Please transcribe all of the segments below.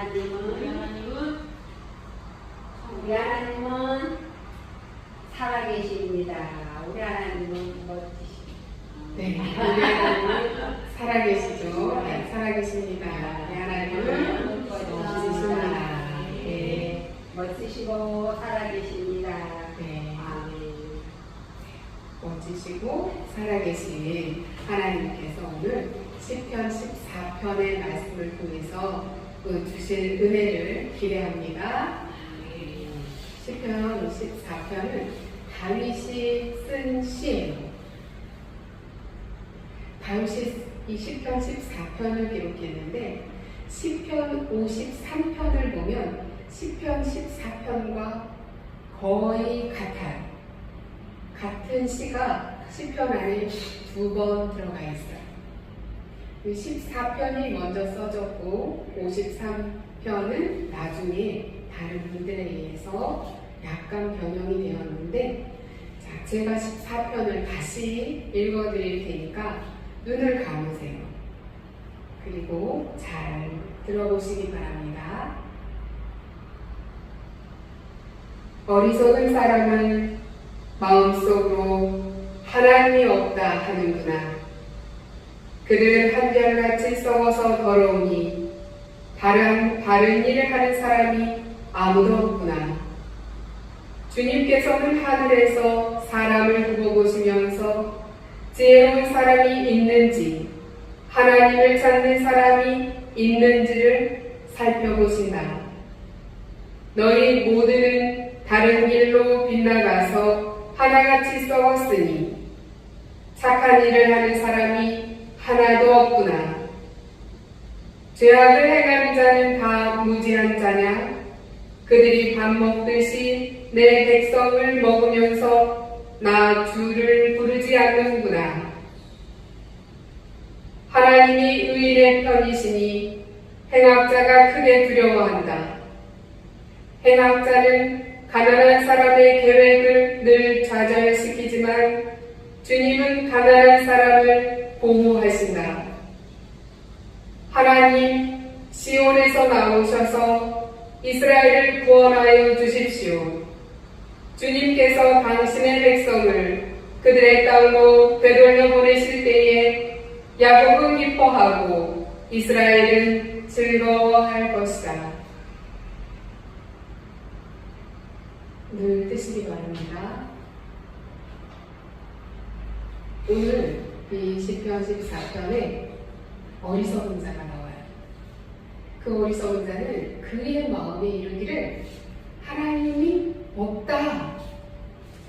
우리 하나님은 살아계십니다. 우리 하나님은 멋지십니다. 네, 우리 하나님은 살아계시죠. 네, 살아계십니다. 우리 하나님은 멋지십니다. 네, 멋지시고 살아계십니다. 네, 아멘. 멋지시고 살아계신 하나님께서 오늘 시편 14편의 말씀을 통해서 주실 은혜를 기대합니다. 시편 14편은 다윗이 쓴 시예요. 다윗이 이 시편 14편을 기록했는데 시편 53편을 보면 시편 14편과 거의 같아요. 같은 시가 시편 안에 2번 들어가 있어요. 14편이 먼저 써졌고 53편은 나중에 다른 분들에 의해서 약간 변형이 되었는데, 자, 제가 14편을 다시 읽어드릴 테니까 눈을 감으세요. 그리고 잘 들어보시기 바랍니다. 어리석은 사람은 마음속으로 하나님이 없다 하는구나. 그들은 한결같이 썩어서 더러우니 다른 일을 하는 사람이 아무도 없구나. 주님께서는 하늘에서 사람을 두고 보시면서 지혜로운 사람이 있는지 하나님을 찾는 사람이 있는지를 살펴보신다. 너희 모두는 다른 길로 빗나가서 하나같이 썩었으니 착한 일을 하는 사람이 하나도 없구나. 죄악을 행하는 자는 다 무지한 자냐? 그들이 밥 먹듯이 내 백성을 먹으면서 나 주를 부르지 않는구나. 하나님이 의인의 편이시니 행악자가 크게 두려워한다. 행악자는 가난한 사람의 계획을 늘 좌절시키지만 주님은 가난한 사람을 보호하신다. 하나님, 시온에서 나오셔서 이스라엘을 구원하여 주십시오. 주님께서 당신의 백성을 그들의 땅으로 되돌려 보내실 때에 야곱은 기뻐하고 이스라엘은 즐거워할 것이다. 늘 뜨시기 바랍니다. 오늘 이 시편 14편에 어리석은 자가 나와요. 그 어리석은 자는 그의 마음에 이르기를 하나님이 없다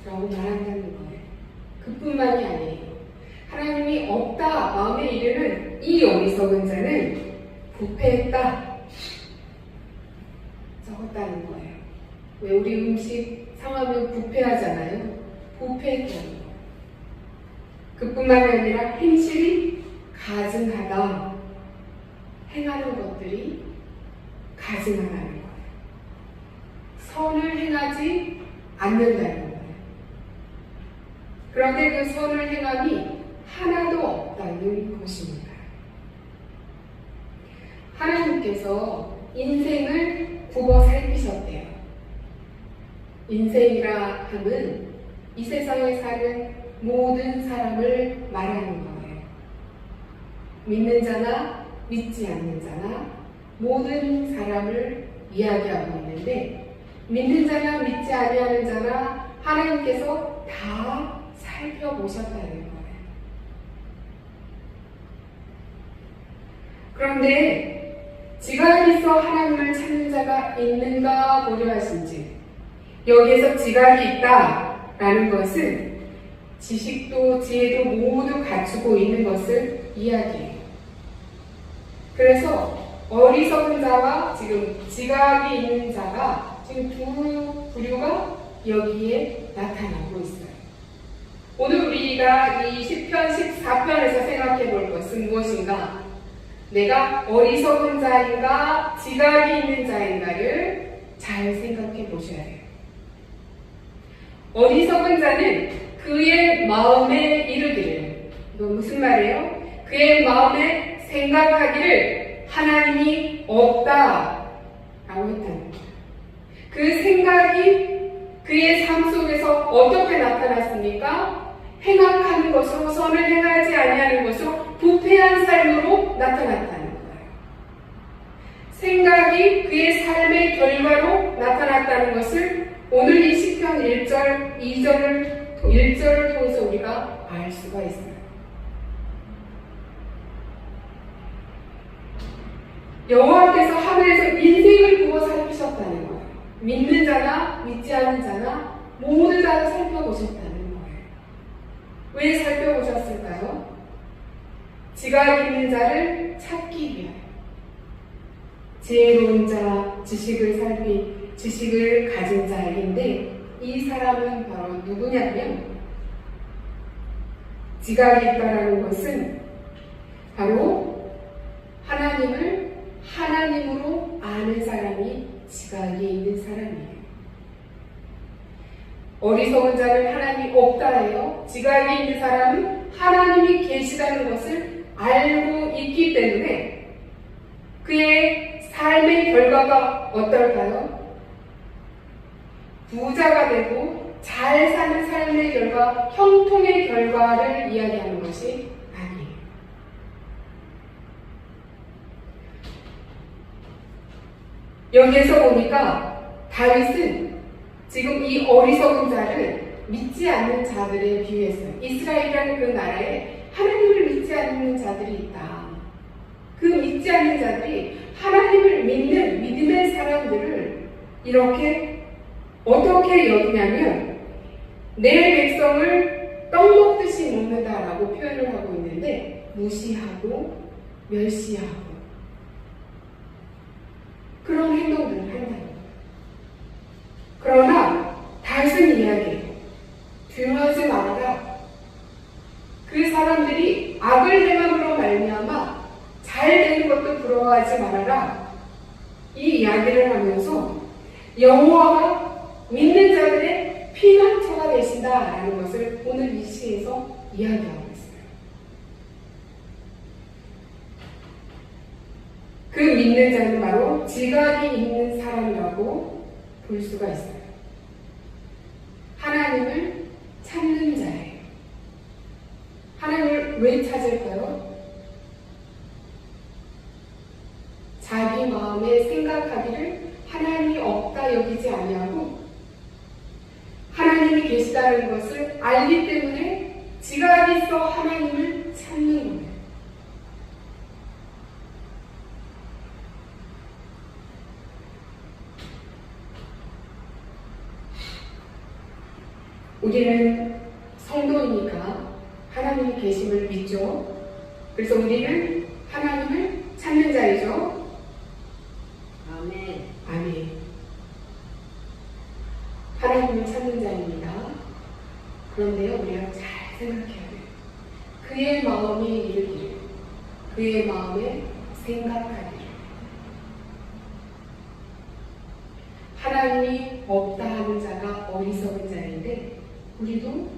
라고 말한다는 거예요. 그뿐만이 아니에요. 하나님이 없다 마음에 이르는 이 어리석은 자는 부패했다 적었다는 거예요. 왜 우리 음식 상하면 부패하잖아요. 부패했다는 거예요. 그뿐만이 아니라 행실이 가증하다. 행하는 것들이 가증하다는 거예요. 선을 행하지 않는다는 거예요. 그런데 그 선을 행함이 하나도 없다는 것입니다. 하나님께서 인생을 굽어 살피셨대요. 인생이라 함은 이 세상에 사는 모든 사람을 말하는 거예요. 믿는 자나 믿지 않는 자나 모든 사람을 이야기하고 있는데, 믿는 자나 믿지 아니하는 자나 하나님께서 다 살펴보셨다는 거예요. 그런데 지각이 있어 하나님을 찾는 자가 있는가 보려 하신지, 여기에서 지각이 있다라는 것은 지식도 지혜도 모두 갖추고 있는 것을 이야기해요. 그래서 어리석은 자와 지금 지각이 있는 자가 지금 두 부류가 여기에 나타나고 있어요. 오늘 우리가 이 시편 14편에서 생각해 볼 것은 무엇인가? 내가 어리석은 자인가 지각이 있는 자인가를 잘 생각해 보셔야 돼요. 어리석은 자는 그의 마음에 이르기를, 이건 무슨 말이에요? 그의 마음에 생각하기를 하나님이 없다 라고 했다는 거예요. 그 생각이 그의 삶 속에서 어떻게 나타났습니까? 행악하는 것으로, 선을 행하지 아니하는 것으로 부패한 삶으로 나타났다는 거예요. 생각이 그의 삶의 결과로 나타났다는 것을 오늘 이 시편 1절, 1절을 통해서 우리가 알 수가 있어요. 여호와께서 하늘에서 인생을 보고 살피셨다는 거예요. 믿는 자나 믿지 않는 자나 모두 다 살펴보셨다는 거예요. 왜 살펴보셨을까요? 지각 있는 자를 찾기 위하여. 지혜로운 자, 지식을 가진 자인데 이 사람은 바로 누구냐면, 지각이 있다라는 것은 바로 하나님을 하나님으로 아는 사람이 지각이 있는 사람이에요. 어리석은 자는 하나님이 없다 해요. 지각이 있는 사람은 하나님이 계시다는 것을 알고 있기 때문에 그의 삶의 결과가 어떨까요? 부자가 되고 잘 사는 삶의 결과, 형통의 결과를 이야기하는 것이 아니에요. 여기에서 보니까 다윗은 지금 이 어리석은 자를 믿지 않는 자들에 비유했어요. 이스라엘이라는 그 나라에 하나님을 믿지 않는 자들이 있다. 그 믿지 않는 자들이 하나님을 믿는 믿음의 사람들을 이렇게 어떻게 여기냐면, 내 백성을 떡 먹듯이 먹는다라고 표현을 하고 있는데, 무시하고 멸시하고 그런 행동들을 한다는 거예요. 그러나 다윗은 이야기해요. 두려워하지 말아라. 그 사람들이 악을 행함으로 말미암아 잘 되는 것도 부러워하지 말아라. 이 이야기를 하면서 여호와가 믿는 자들의 피난처가 되신다라는 것을 오늘 이 시에서 이야기하고 있어요. 그 믿는 자는 바로 지각이 있는 사람이라고 볼 수가 있어요. 하나님을 찾는 자예요. 하나님을 왜 찾을까요? 자기 마음에 생각하기를 하나님이 없다 여기지 아니하고 하나님이 계시다는 것을 알기 때문에 지각이 있어 하나님을 찾는 거예요. 우리는 성도이니까 하나님이 계심을 믿죠. 그래서 우리는 하나님을 찾는 자이죠. 아멘. 아멘. 하나님을 찾는 자입니다. 그런데요, 우리가 잘 생각해야 돼요. 그의 마음에 이르기를, 그의 마음에 생각하기를. 하나님이 없다 하는 자가 어리석은 자인데, 우리도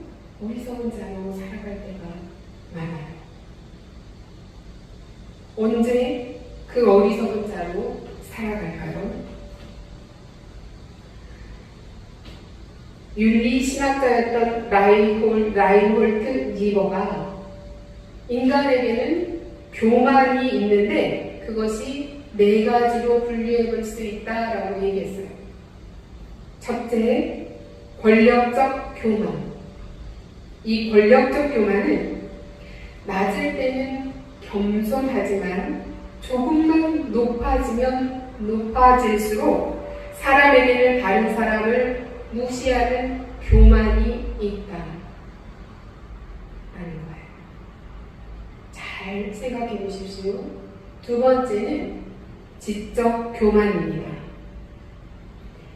어리석은 자로 살아갈 때가 많아요. 언제 그 어리석은 자로 살아갈까요? 윤리 신학자였던 라인홀트 니버가 인간에게는 교만이 있는데 그것이 4가지로 분류해 볼 수 있다라고 얘기했어요. 첫째, 권력적 교만. 이 권력적 교만은 낮을 때는 겸손하지만 조금만 높아지면 높아질수록 사람에게는 다른 사람을 무시하는 교만이 있다 라는 거예요. 잘 생각해 보십시오. 두 번째는 지적 교만입니다.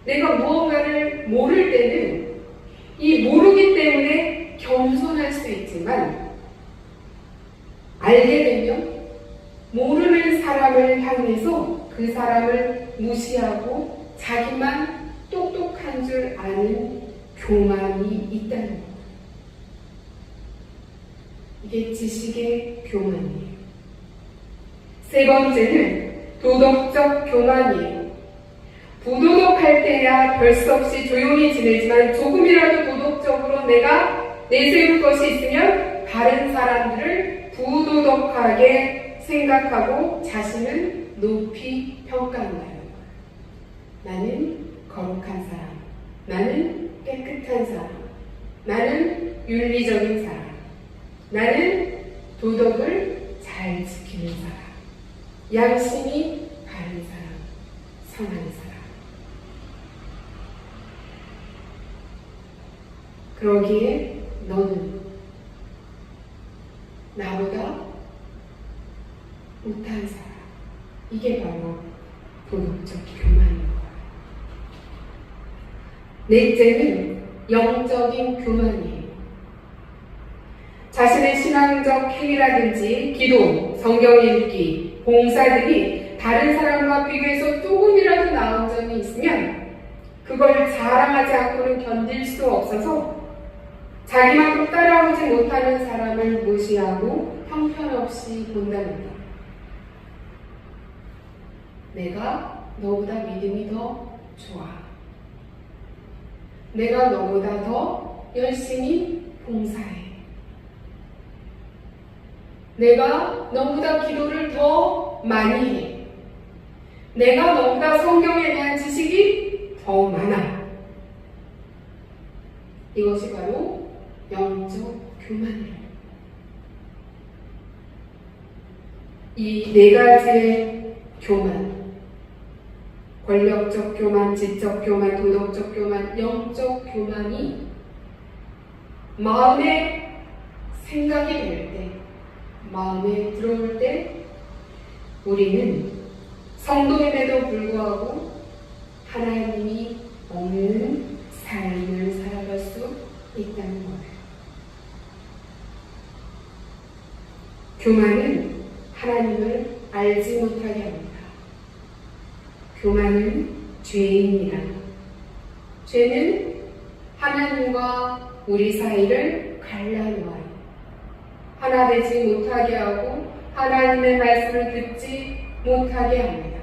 내가 무언가를 모를 때는 이 모르기 때문에 겸손할 수 있지만 알게 되면 모르는 사람을 향해서 그 사람을 무시하고 자기만 똑똑한 줄 아는 교만이 있다는 것. 이게 지식의 교만이에요. 세 번째는 도덕적 교만이에요. 부도덕할 때야 별 수 없이 조용히 지내지만 조금이라도 도덕적으로 내가 내세울 것이 있으면 다른 사람들을 부도덕하게 생각하고 자신을 높이 평가한다는 거예요. 나는 거룩한 사람, 나는 깨끗한 사람, 나는 윤리적인 사람, 나는 도덕을 잘 지키는 사람, 양심이 바른 사람, 선한 사람. 그러기에 너는 나보다 못한 사람. 이게 바로 도덕적 교만인 거야. 넷째는 영적인 교만이에요. 자신의 신앙적 행위라든지 기도, 성경 읽기, 봉사 등이 다른 사람과 비교해서 조금이라도 나은 점이 있으면 그걸 자랑하지 않고는 견딜 수 없어서 자기만큼 따라오지 못하는 사람을 무시하고 형편없이 본답니다. 내가 너보다 믿음이 더 좋아. 내가 너보다 더 열심히 봉사해. 내가 너보다 기도를 더 많이 해. 내가 너보다 성경에 대한 지식이 더 많아. 이것이 바로 영적 교만이에요. 이 네 가지의 교만, 권력적 교만, 지적 교만, 도덕적 교만, 영적 교만이 마음에 생각이 될 때, 마음에 들어올 때 우리는 성도임에도 불구하고 하나님이 없는 삶을 살아갈 수 있다는 거예요. 교만은 하나님을 알지 못하게 합니다. 교만은 죄입니다. 죄는 하나님과 우리 사이를 갈라놓아요. 하나 되지 못하게 하고 하나님의 말씀을 듣지 못하게 합니다.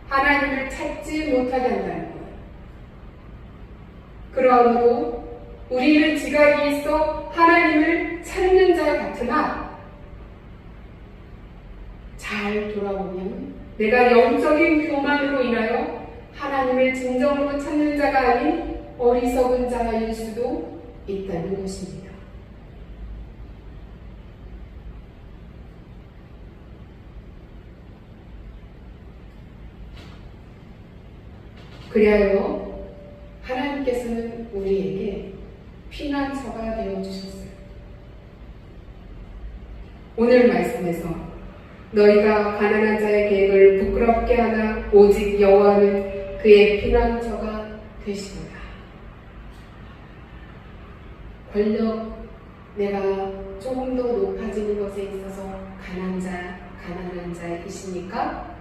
하나님을 찾지 못하게 한다는 거예요. 그러므로 우리는 지각이 있어 하나님을 찾는 자 같으나 잘 돌아보면 내가 영적인 교만으로 인하여 하나님을 진정으로 찾는 자가 아닌 어리석은 자일 수도 있다는 것입니다. 그리하여 하나님께서는 우리에게 피난처가 되어주셨어요. 오늘 말씀에서 너희가 가난한 자의 계획을 부끄럽게 하나 오직 여호와는 그의 피난처가 되시도다. 권력, 내가 조금 더 높아지는 것에 있어서 가난한 자이십니까?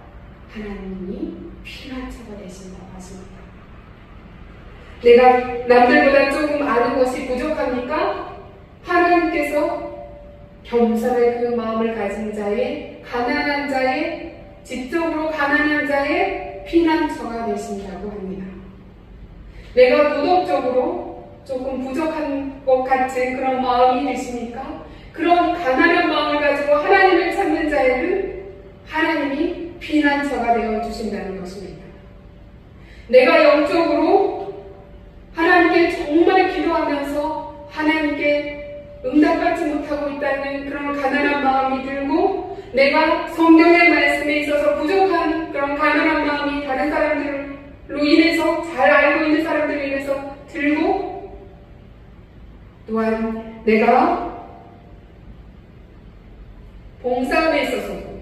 하나님이 피난처가 되신다고 하십니다. 내가 남들보다 조금 아는 것이 부족합니까? 하나님께서 겸손의 그 마음을 가진 자의 가난한 자의 지적으로 가난한 자의 피난처가 되신다고 합니다. 내가 도덕적으로 조금 부족한 것 같은 그런 마음이 드십니까? 그런 가난한 마음을 가지고 하나님을 찾는 자에는 하나님이 피난처가 되어 주신다는 것입니다. 내가 영적으로 하나님께 정말 기도하면서 하나님께 응답받지 못하고 있다는 그런 가난한 마음이 들고 내가 성경의 말씀에 있어서 부족한 그런 가난한 마음이 다른 사람들로 인해서 잘 알고 있는 사람들로 인해서 들고 또한 내가 봉사에 있어서도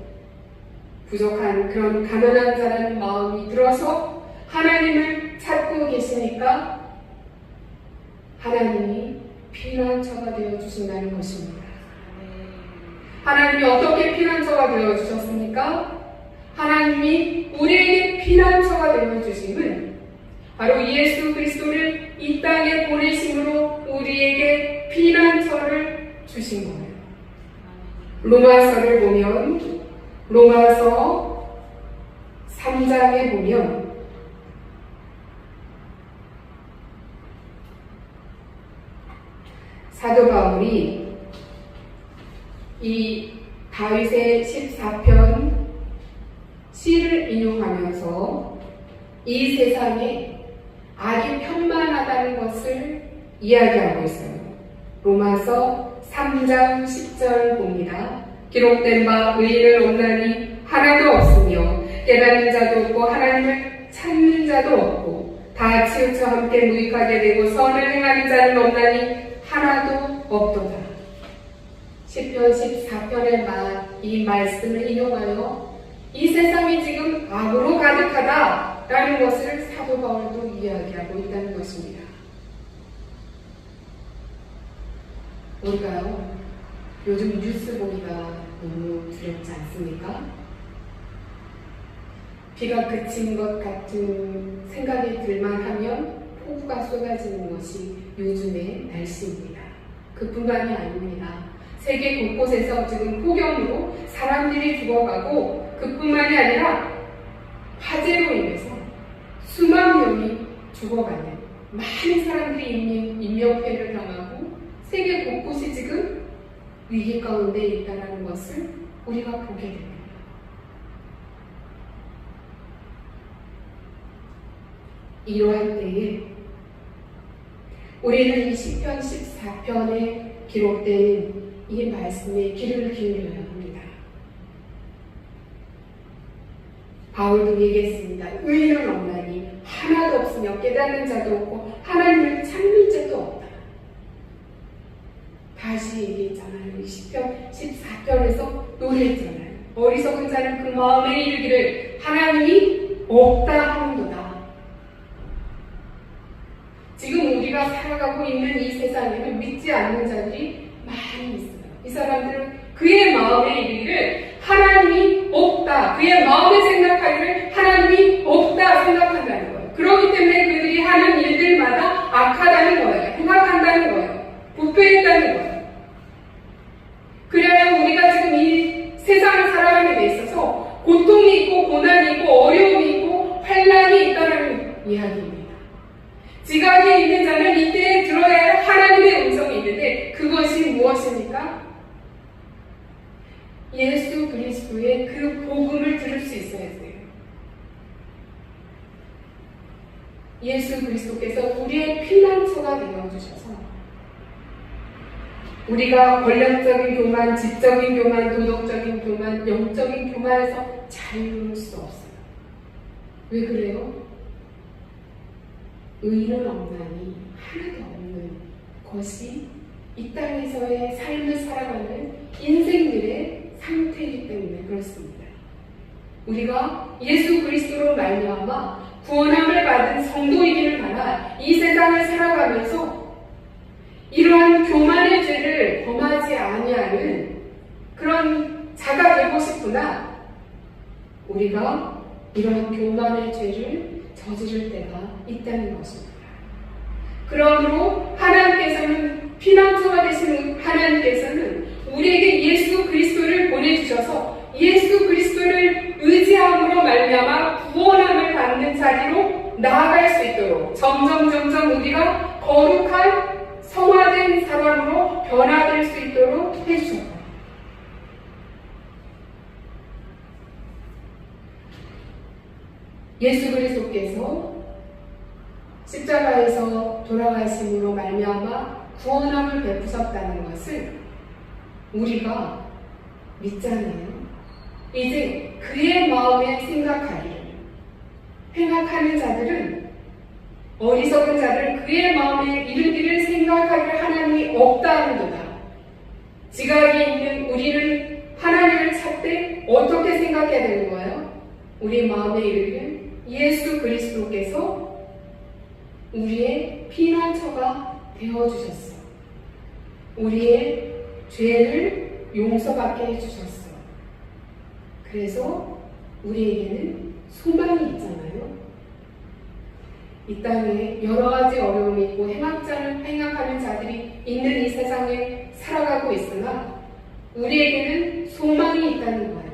부족한 그런 가난한 자라는 마음이 들어서 하나님을 찾고 계시니까 하나님이 피난처가 되어주신다는 것입니다. 하나님이 어떻게 피난처가 되어주셨습니까? 하나님이 우리에게 피난처가 되어주심은 바로 예수 그리스도를 이 땅에 보내심으로 우리에게 피난처를 주신 거예요. 로마서를 보면 로마서 3장에 보면 사도 바울이 이 다윗의 14편 시를 인용하면서 이 세상에 악이 편만하다는 것을 이야기하고 있어요. 로마서 3장 10절 봅니다. 기록된 바 의인은 없나니 하나도 없으며 깨닫는 자도 없고 하나님을 찾는 자도 없고 다 치우쳐 함께 무익하게 되고 선을 행하는 자는 없나니 하나도 없도다. 시편 14편의 이 말씀을 인용하여 이 세상이 지금 악으로 가득하다라는 것을 사도 바울도 이야기하고 있다는 것입니다. 뭘까요? 요즘 뉴스 보기가 너무 두렵지 않습니까? 비가 그친 것 같은 생각이 들만 하면 폭우가 쏟아지는 것이 요즘의 날씨입니다. 그뿐만이 아닙니다. 세계 곳곳에서 지금 폭염으로 사람들이 죽어가고 그뿐만이 아니라 화재로 인해서 수만 명이 죽어가는 많은 사람들이 인명피해를 당하고 세계 곳곳이 지금 위기 가운데 있다는 것을 우리가 보게 됩니다. 이러한 때에 우리는 이 시편 14편에 기록된 이 말씀에 귀를 기울여야 합니다. 바울도 얘기했습니다. 의인은 없나니 하나도 없으며 깨닫는 자도 없고 하나님을 찾는 자도 없다. 다시 얘기했잖아요. 이 시편 14편에서 노래했잖아요. 어리석은 자는 그 마음에 이르기를 하나님이 없다 하는도다. 지금 우리가 살아가고 있는 이 세상에는 믿지 않는 자들이 많이 있어요. 이 사람들은 그의 마음에 이르기를 하나님이 없다. 그의 마음에 생각하기를 하나님이 없다 생각한다는 거예요. 그렇기 때문에 그들이 하는 일들마다 악하다는 거예요. 행악한다는 거예요. 부패했다는 거예요. 그래야 우리가 지금 이 세상을 살아가게 돼 있어서 고통이 있고 고난이 있고 어려움이 있고 환난이 있다는 이야기입니다. 지각에 있는 자는 이때에 들어야 할 하나님의 음성이 있는데 그것이 무엇입니까? 예수 그리스도의 그 복음을 들을 수 있어야 돼요. 예수 그리스도께서 우리의 피난처가 되어주셔서 우리가 권력적인 교만, 지적인 교만, 도덕적인 교만, 영적인 교만에서 자유로울 수 없어요. 왜 그래요? 의인은 없나니 하나도 없는 것이 이 땅에서의 삶을 살아가는 인생들의 상태이기 때문에 그렇습니다. 우리가 예수 그리스도로 말미암아 구원함을 받은 성도이기를 바라 이 세상을 살아가면서 이러한 교만의 죄를 범하지 아니하는 그런 자가 되고 싶으나 우리가 이러한 교만의 죄를 저지를 때가 있다는 것입니다. 그러므로 하나님께서는 피난처가 되신 하나님께서는 우리에게 예수 그리스도를 보내주셔서 예수 그리스도를 의지함으로 말미암아 구원함을 받는 자리로 나아갈 수 있도록 점점 우리가 거룩한 성화된 사람으로 변화될 수 있도록 해주셨다. 예수 그리스도께서 십자가에서 돌아가심으로 말미암아 구원함을 베푸셨다는 것을 우리가 믿잖아요. 이제 그의 마음에 생각하기를 행악하는 자들은 어리석은 자들은 그의 마음에 이르기를 생각하기를 하나님이 없다 하는도다. 지각이 있는 우리는 하나님을 찾되 어떻게 생각해야 되는 거예요? 우리 마음에 이르기를 예수 그리스도께서 우리의 피난처가 되어주셨어. 우리의 죄를 용서받게 해주셨어. 그래서 우리에게는 소망이 있잖아요. 이 땅에 여러 가지 어려움이 있고 행악하는 자들이 있는 이 세상에 살아가고 있으나 우리에게는 소망이 있다는 거예요.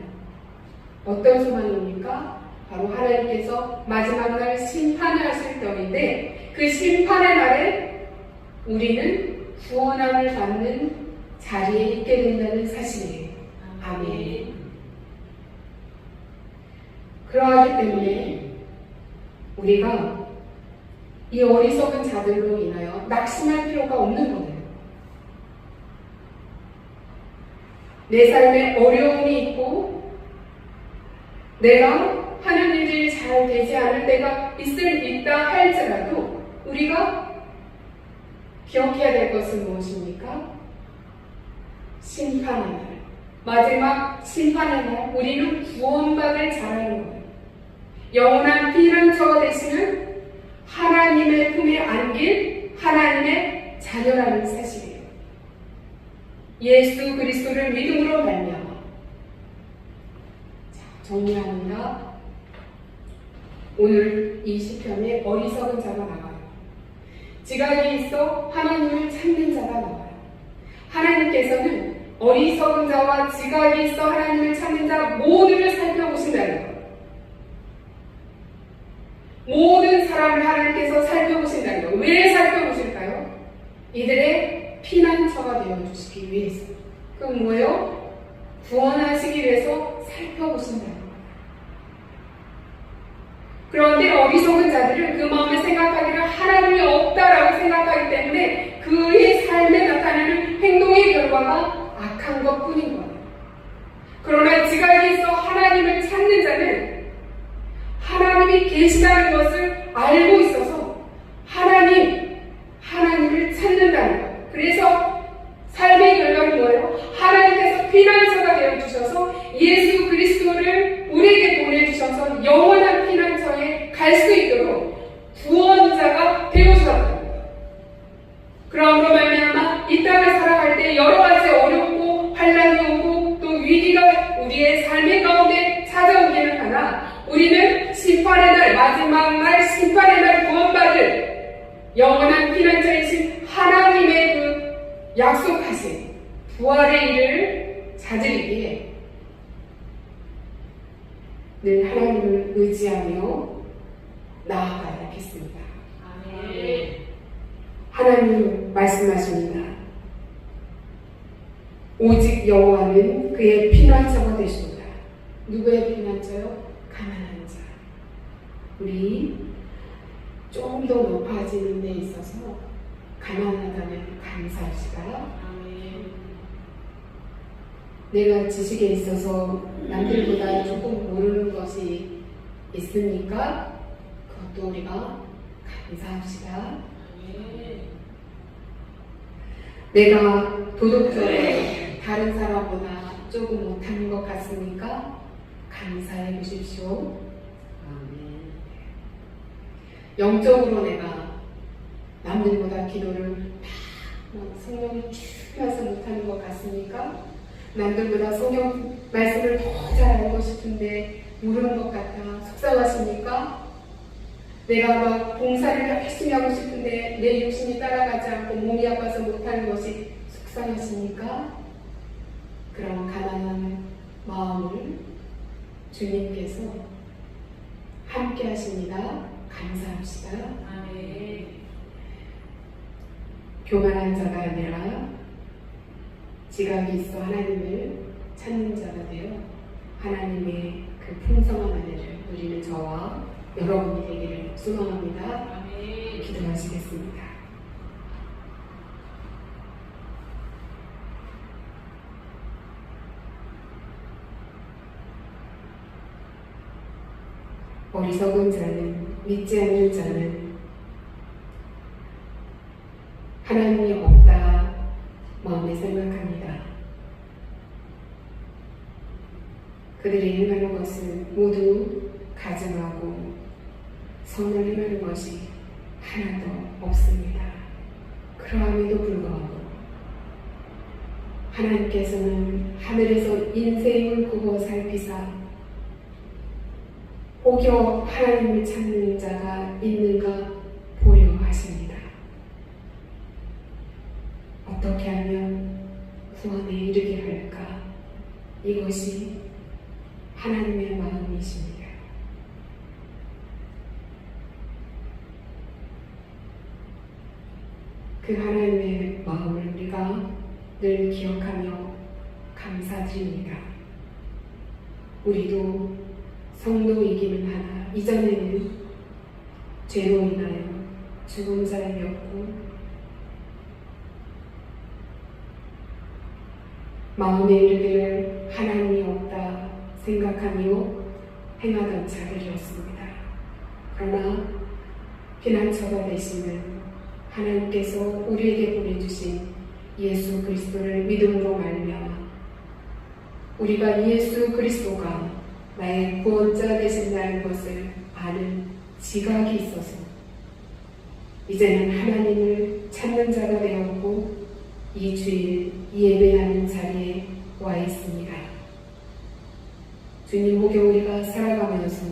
어떤 소망입니까? 바로 하나님께서 마지막 날 심판을 하실 때인데 그 심판의 날에 우리는 구원함을 받는 자리에 있게 된다는 사실이에요. 아멘. 그러하기 때문에 우리가 이 어리석은 자들로 인하여 낙심할 필요가 없는 거예요. 내 삶에 어려움이 있고 내가 하는 일이 잘 되지 않을 때가 있다 할지라도 우리가 기억해야 될 것은 무엇입니까? 심판의 날, 마지막 심판의 날 우리는 구원받을 자라는 거예요. 영원한 피난처가 되시는 하나님의 품에 안길 하나님의 자녀라는 사실이에요. 예수 그리스도를 믿음으로 말미암아. 정리합니다. 오늘 이 시편에 어리석은 자가 나와요. 지각이 있어 하나님을 찾는 자가 나와요. 하나님께서는 어리석은 자와 지각이 있어 하나님을 찾는 자 모두를 살펴보신다는 거예요. 모든 사람을 하나님께서 살펴보신다는 거예요. 왜 살펴보실까요? 이들의 피난처가 되어주시기 위해서. 그럼 뭐예요? 구원하시기 위해서 살펴보신다는 거예요. 그런데 어리석은 자들은 그 마음에 생각하기를 하나님이 없다라고 생각하기 때문에 그의 삶에 나타나는 행동의 결과가 악한 것 뿐인 거예요. 그러나 지각이 있어 하나님을 찾는 자는 하나님이 계시다는 것을 알고 있어서 하나님을 찾는다는 거예요. 그래서 삶의 결과는 뭐예요? 하나님께서 피난처가 되어주셔서 예수 그리스도를 우리에게 보내주셔서 영원한 피난처에 갈 수 있도록 구원자가 되어주셨다는 거예요. 그러므로 말미암아 이 땅을 살아갈 때 여러 가지 어렵고 환난이 오고 또 위기가 우리의 삶의 가운데 찾아오기는 하나 우리는 심판의 날, 마지막 날 심판의 날 구원받을 영원한 피난처이신 하나님의 그 약속하신 부활의 일을 자들이기에 늘 하나님을 의지하며 나아가야겠습니다. 아멘. 하나님 말씀하십니다. 오직 여호와는 그의 피난처가 되시도다. 누구의 피난처요? 가난한 자. 우리 좀 더 높아지는 데 있어서 가난하다면 감사합시다. 아멘. 내가 지식에 있어서 남들보다 조금 모르는 것이 있으니까 그것도 우리가 감사합시다. 아멘. 내가 도덕적으로 다른 사람보다 조금 못하는 것 같으니까 감사해 보십시오. 아멘. 영적으로 내가 남들보다 기도를 성령이 추면서 못하는 것 같습니까? 남들보다 성경 말씀을 더 잘 알고 싶은데 모르는 것 같아 속상하십니까? 내가 막 봉사를 열심히 하고 싶은데 내 욕심이 따라가지 않고 몸이 아파서 못하는 것이 속상하십니까? 그런 가난한 마음을 주님께서 함께 하십니다. 감사합시다. 아멘. 교만한 자가 아니라 지각이 있어 하나님을 찾는 자가 되어 하나님의 그 풍성한 은혜를 누리는 저와 여러분이 되기를 소망합니다. 아멘. 기도하시겠습니다. 어리석은 자는, 믿지 않는 자는 하나님이 없다 마음에 생각합니다. 그들이 행하는 것은 모두 가증하고 선을 행하는 것이 하나도 없습니다. 그러함에도 불구하고 하나님께서는 하늘에서 인생을 굽어 살피사 혹여 하나님을 찾는 자가 있는가 보려 하십니다. 어떻게 하면 구원에 이르게 할까? 이것이 하나님의 마음이십니다. 그 하나님의 마음을 우리가 늘 기억하며 감사드립니다. 우리도 성도이기는 하나 이전에는 죄로 인하여 죽은 자였고 마음에 이르기를 하나님이 없다 생각하며 행하던 자들이었습니다. 그러나 피난처가 되시는 하나님께서 우리에게 보내주신 예수 그리스도를 믿음으로 말미암아 우리가 예수 그리스도가 나의 구원자 되신다는 것을 아는 지각이 있어서 이제는 하나님을 찾는 자가 되었고 이 주일 예배하는 자리에 와 있습니다. 주님 목에 우리가 살아가면서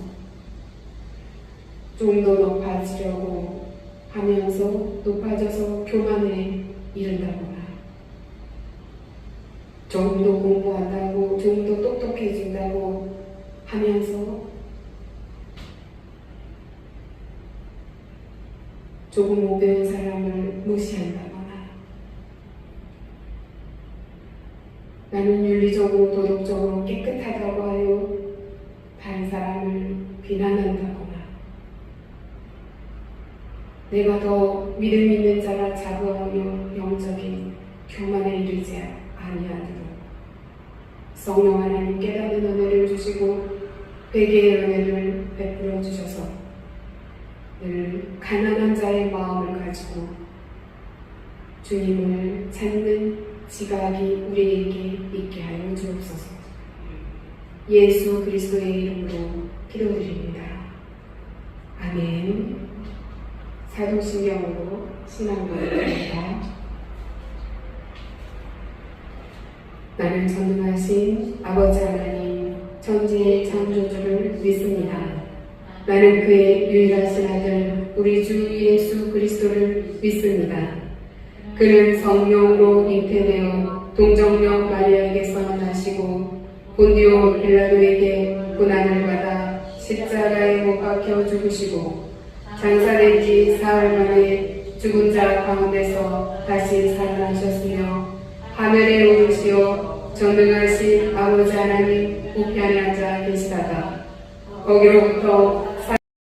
좀 더 높아지려고 하면서 높아져서 교만에 이른다거나 좀 더 공부한다고 좀 더 똑똑해진다고 하면서 조금 못 배운 사람을 무시한다거나 나는 윤리적으로 도덕적으로 깨끗하다고 하여 다른 사람을 비난한다거나 내가 더 믿음 있는 자라 자부하며 영적인 교만에 이르지 아니하도록 성령 하나님 깨닫는 은혜를 주시고 회개의 은혜를 베풀어 주셔서 늘 가난한 자의 마음을 가지고 주님을 찾는 지각이 우리에게 있게 하여 주옵소서. 예수 그리스도의 이름으로 기도드립니다. 아멘. 사도신경으로 신앙고백합니다. 나는 전능하신 아버지 하나님 천지의 창조주를 믿습니다. 나는 그의 유일하신 아들 우리 주 예수 그리스도를 믿습니다. 그는 성령으로 잉태되어 동정녀 마리아에게서 나시고 본디오 빌라도에게 고난을 받아 십자가에 못 박혀 죽으시고 장사된 지 사흘 만에 죽은 자 가운데서 다시 살아나셨으며 하늘에 오르시어 전능하신 아버지 하나님 우편에 앉아 계시다가 거기로부터